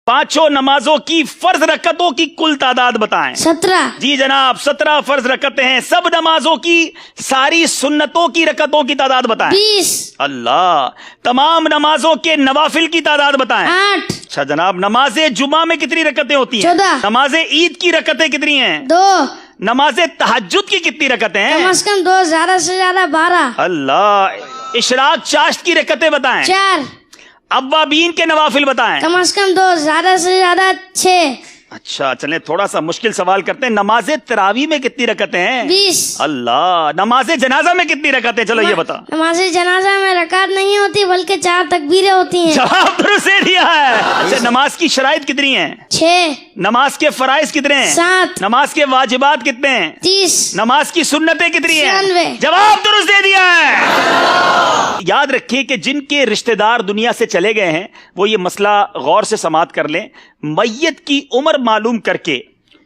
पांचों नमाजों की फर्ज रकतों की कुल तादाद बताएं। 17। जी जनाब, 17 फर्ज रकतें हैं। सब नमाजों की सारी सुन्नतों की रकतों की तादाद बताएं। 20। अल्लाह। तमाम नमाजों के नवाफिल की तादाद बताएं। 8। अच्छा जनाब, नमाजे जुमा में कितनी रकतें होती हैं? 14। नमाजे ईद की रकतें कितनी हैं? 2। नमाजे तहज्जुद की कितनी रकतें हैं? कम से कम 2, ज्यादा से ज्यादा 12। अल्लाह। इशराक चाश्त की रकतें बताएं। 4। अव्वाबीन के नवाफिल बताएं। कम से कम 2, ज्यादा से ज्यादा 6। अच्छा चलें, थोड़ा सा मुश्किल सवाल करते हैं। नमाजे तरावी में कितनी रकतें हैं? 20। अल्लाह। नमाजे जनाजा में कितनी रकतें? चलो ये बता। नमाज जनाजा में रकात नहीं होती बल्कि 4 तकबीरें होती हैं। जवाब दुरुस्त दे दिया है। अच्छा, नमाज की शराइत कितनी हैं? 6। नमाज के फराइज कितने हैं? 7। नमाज के वाजिबात कितने हैं? 30। नमाज की सुन्नतें कितनी हैं? 96। जवाब दुरुस्त दे दिया है। याद रखिए कि जिनके रिश्तेदार दुनिया से चले गए हैं वो ये मसला गौर से समात कर लें। मैयत की उम्र मालूम करके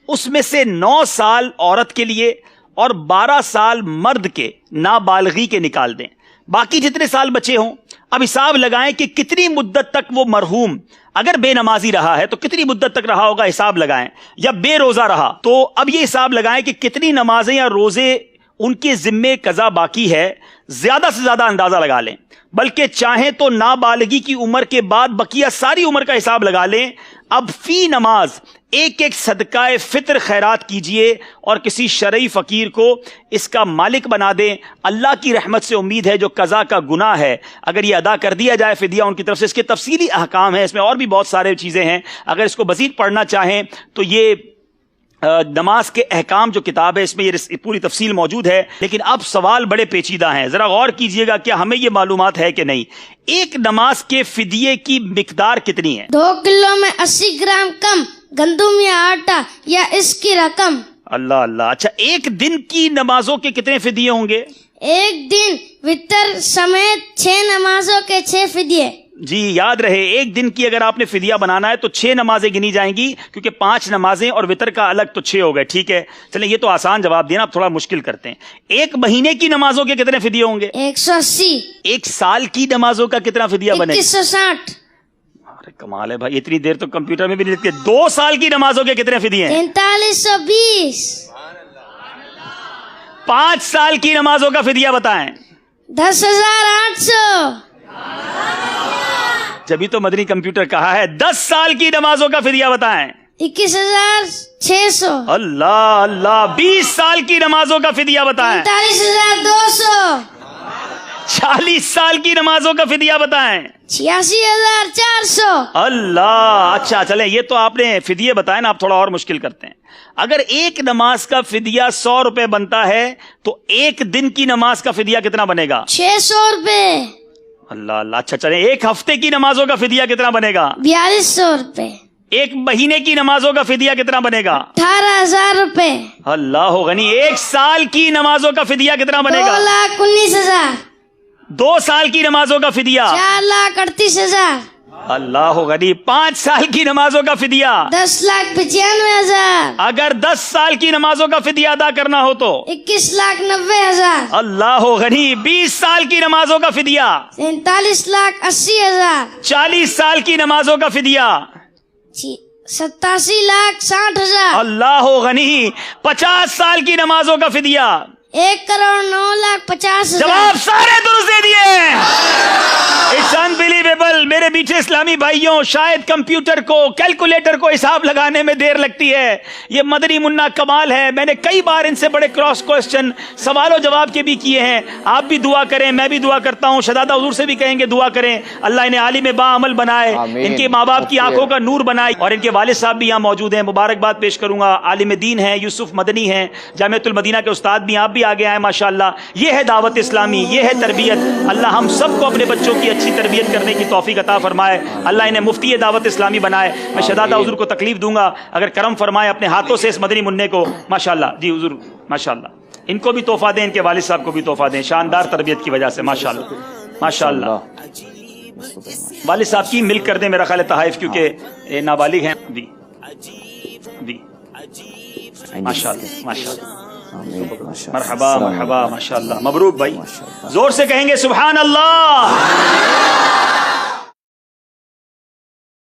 उसमें से 9 साल औरत के लिए और 12 साल मर्द के नाबालगी के निकाल दें। बाकी जितने साल बचे हों अब हिसाब लगाएं कि कितनी मुद्दत तक वो मरहूम अगर बेनमाजी रहा है तो कितनी मुद्दत तक रहा होगा, हिसाब लगाएं। या बेरोजा रहा तो अब ये हिसाब लगाएं कि कितनी नमाजें या रोजे उनके जिम्मे कज़ा बाकी है। ज्यादा से ज्यादा अंदाजा लगा लें, बल्कि चाहें तो नाबालगी की उम्र के बाद बकिया सारी उम्र का हिसाब लगा लें। अब फी नमाज एक एक सदकाए फित्र खैरात कीजिए और किसी शरई फकीर को इसका मालिक बना दें। अल्लाह की रहमत से उम्मीद है जो कज़ा का गुनाह है अगर ये अदा कर दिया जाए फिदिया उनकी तरफ से। इसके तफसीली अहकाम है, इसमें और भी बहुत सारे चीजें हैं। अगर इसको मजीद पढ़ना चाहें तो ये नमाज के अहकाम जो किताब है इसमें ये पूरी तफसील मौजूद है। लेकिन अब सवाल बड़े पेचीदा हैं, जरा गौर कीजिएगा, क्या हमें ये मालूमात है कि नहीं। एक नमाज के फिदिये की मिकदार कितनी है? 2 किलो में 80 ग्राम कम गंदुम या आटा या इसकी रकम। अल्लाह अल्लाह। अच्छा, एक दिन की नमाजों के कितने फिदिये होंगे? एक दिन वितर समेत 6 नमाजों के 6 फिदिये। जी याद रहे, एक दिन की अगर आपने फिदिया बनाना है तो 6 नमाजें गिनी जाएंगी, क्योंकि 5 नमाजें और वितर का अलग तो 6 हो गए। ठीक है, चलें ये तो आसान जवाब दिया ना, अब थोड़ा मुश्किल करते हैं। एक महीने की नमाजों के कितने फिदिये होंगे? 180। एक साल की नमाजों का कितना फिदिया बनेगा? 2160। अरे कमाल है भाई, इतनी देर तो कंप्यूटर में भी नहीं लिखते। 2 साल की नमाजों के कितने फिदिये हैं? 4320। 5 साल की नमाजों का फिदिया बताएं। 10,800। जब तो मदनी कंप्यूटर कहा है। 10 साल की नमाजों का फिदिया बताएं। 21,600। अल्लाह अल्लाह। 20 साल की नमाजों का फिदिया बताएं। 45,200। 40 साल की नमाजों का फिदिया बताएं। 86,400। अल्लाह। अच्छा चले, ये तो आपने फिदिये बताए ना, आप थोड़ा और मुश्किल करते हैं। अगर एक नमाज का फिदिया 100 रुपए बनता है तो एक दिन की नमाज का फिदिया कितना बनेगा? 600 रुपए। अल्लाह अल्लाह। अच्छा चले, एक हफ्ते की नमाजों का फिदिया कितना बनेगा? 4200 रुपए। एक महीने की नमाजों का फिदिया कितना बनेगा? 18,000 रुपए। अल्लाह गनी। एक साल की नमाजों का फिदिया कितना बनेगा? 2,19,000। 2 साल की नमाजों का फिदिया? 4,38,000। अल्लाह गनी। 5 साल की नमाजों का फिदिया? 10,95,000। अगर 10 साल की नमाजों का फिदिया अदा करना हो तो? 21,90,000। अल्लाह गनी। 20 साल की नमाजों का फिदिया? 43,80,000। 40 साल की नमाजों का फिदिया? 87,60,000। अल्लाह गनी। 50 साल की नमाजों का फिदिया? 1,09,50,000। जवाब सारे दुरुस्त दे दिए। It's unbelievable. मेरे मीठे इस्लामी भाइयों, शायद कंप्यूटर को, कैलकुलेटर को हिसाब लगाने में देर लगती है, ये मदनी मुन्ना कमाल है। मैंने कई बार इनसे बड़े क्रॉस क्वेश्चन सवालों जवाब के भी किए हैं। आप भी दुआ करें, मैं भी दुआ करता हूँ, शहजादा हुजूर से भी कहेंगे दुआ करें, अल्लाह इन्हें आलिम बाअमल बनाए, इनके माँ बाप की आंखों का नूर बनाए। और इनके वालिद साहब भी यहाँ मौजूद हैं, मुबारकबाद पेश करूंगा। आलिम दीन है, यूसुफ मदनी हैं, जामिअतुल मदीना के उस्ताद भी, आप भी आगे आए माशाअल्लाह। ये है दावत इस्लामी, ये है तरबियत। अल्लाह हम सबको अपने बच्चों की अच्छी तरबियत करने की तौफीक अता फरमाए। अल्लाह इन्हें मुफ्ती दावत इस्लामी बनाए। मैं शहजादा हुजूर को तकलीफ दूंगा अगर करम फरमाए अपने हाथों से इस मदनी मुन्ने को। माशाअल्लाह जी हुजूर, माशाअल्लाह। इनको भी तोहफा दें, इनके वालिद साहब को भी तोहफा दें, शानदार तरबियत की वजह से। माशाअल्लाह माशाअल्लाह। वालिद साहब की मिल्क कर दें मेरा ख्याल है तहाइफ, क्योंकि नाबालिग हैं। जी जी माशाअल्लाह माशाअल्लाह। मरहबा मरहबा माशाअल्लाह। मबरूक भाई, जोर से कहेंगे सुभान अल्लाह।